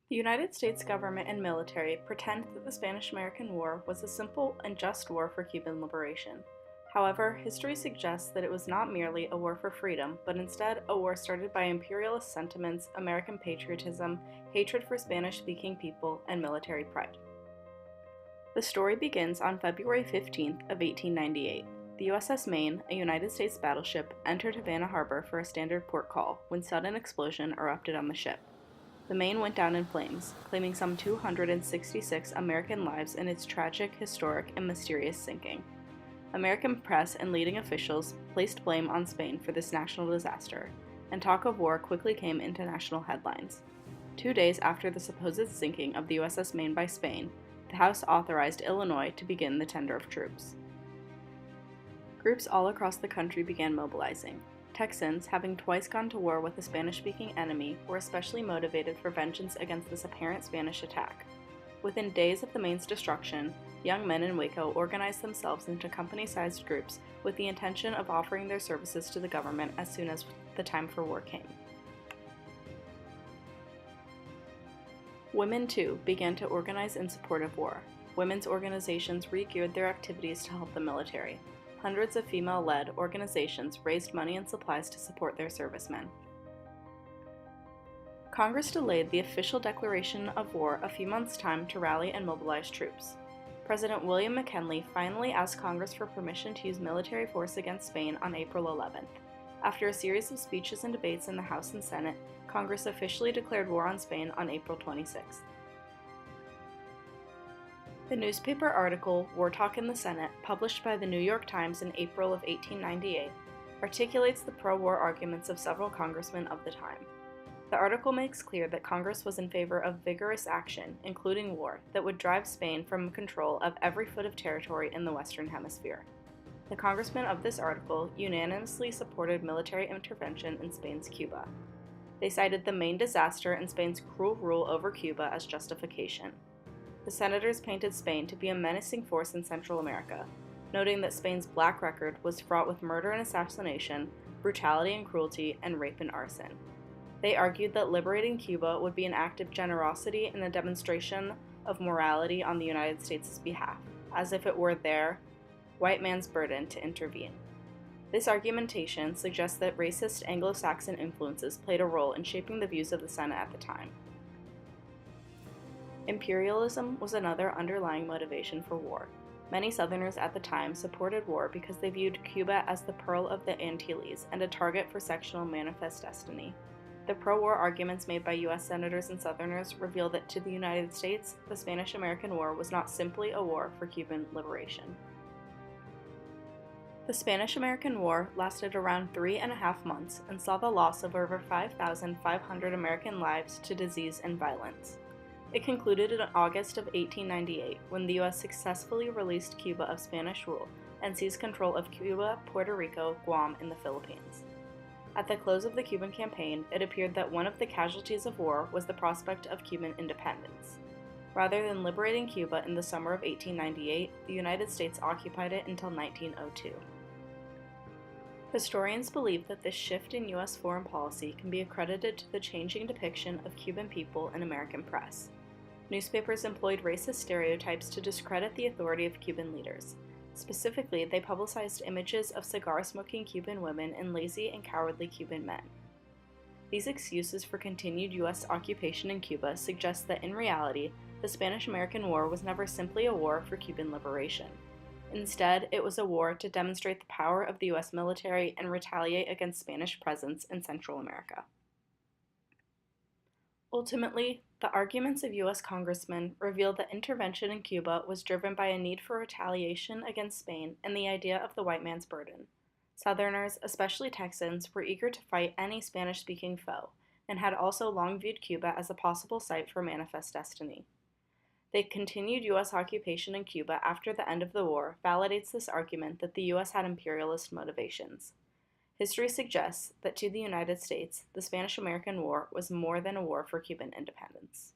The United States government and military pretend that the Spanish-American War was a simple and just war for Cuban liberation. However, history suggests that it was not merely a war for freedom, but instead a war started by imperialist sentiments, American patriotism, hatred for Spanish-speaking people, and military pride. The story begins on February 15th of 1898. The USS Maine, a United States battleship, entered Havana Harbor for a standard port call when sudden explosion erupted on the ship. The Maine went down in flames, claiming some 266 American lives in its tragic, historic, and mysterious sinking. American press and leading officials placed blame on Spain for this national disaster, and talk of war quickly came into national headlines. 2 days after the supposed sinking of the USS Maine by Spain, the House authorized Illinois to begin the tender of troops. Groups all across the country began mobilizing. Texans, having twice gone to war with a Spanish-speaking enemy, were especially motivated for vengeance against this apparent Spanish attack. Within days of the Maine's destruction, young men in Waco organized themselves into company-sized groups with the intention of offering their services to the government as soon as the time for war came. Women, too, began to organize in support of war. Women's organizations re-geared their activities to help the military. Hundreds of female-led organizations raised money and supplies to support their servicemen. Congress delayed the official declaration of war a few months' time to rally and mobilize troops. President William McKinley finally asked Congress for permission to use military force against Spain on April 11th. After a series of speeches and debates in the House and Senate, Congress officially declared war on Spain on April 26th. The newspaper article War Talk in the Senate, published by the New York Times in April of 1898, articulates the pro-war arguments of several congressmen of the time. The article makes clear that Congress was in favor of vigorous action, including war, that would drive Spain from control of every foot of territory in the Western Hemisphere. The congressmen of this article unanimously supported military intervention in Spain's Cuba. They cited the Maine disaster and Spain's cruel rule over Cuba as justification. The senators painted Spain to be a menacing force in Central America, noting that Spain's black record was fraught with murder and assassination, brutality and cruelty, and rape and arson. They argued that liberating Cuba would be an act of generosity and a demonstration of morality on the United States' behalf, as if it were their white man's burden to intervene. This argumentation suggests that racist Anglo-Saxon influences played a role in shaping the views of the Senate at the time. Imperialism was another underlying motivation for war. Many Southerners at the time supported war because they viewed Cuba as the Pearl of the Antilles and a target for sectional manifest destiny. The pro-war arguments made by U.S. senators and Southerners reveal that to the United States, the Spanish-American War was not simply a war for Cuban liberation. The Spanish-American War lasted around 3.5 months and saw the loss of over 5,500 American lives to disease and violence. It concluded in August of 1898 when the U.S. successfully released Cuba of Spanish rule and seized control of Cuba, Puerto Rico, Guam, and the Philippines. At the close of the Cuban campaign, it appeared that one of the casualties of war was the prospect of Cuban independence. Rather than liberating Cuba in the summer of 1898, the United States occupied it until 1902. Historians believe that this shift in U.S. foreign policy can be accredited to the changing depiction of Cuban people in American press. Newspapers employed racist stereotypes to discredit the authority of Cuban leaders. Specifically, they publicized images of cigar-smoking Cuban women and lazy and cowardly Cuban men. These excuses for continued U.S. occupation in Cuba suggest that in reality, the Spanish-American War was never simply a war for Cuban liberation. Instead, it was a war to demonstrate the power of the U.S. military and retaliate against Spanish presence in Central America. Ultimately, the arguments of U.S. congressmen reveal that intervention in Cuba was driven by a need for retaliation against Spain and the idea of the white man's burden. Southerners, especially Texans, were eager to fight any Spanish-speaking foe, and had also long viewed Cuba as a possible site for manifest destiny. The continued U.S. occupation in Cuba after the end of the war validates this argument that the U.S. had imperialist motivations. History suggests that to the United States, the Spanish-American War was more than a war for Cuban independence.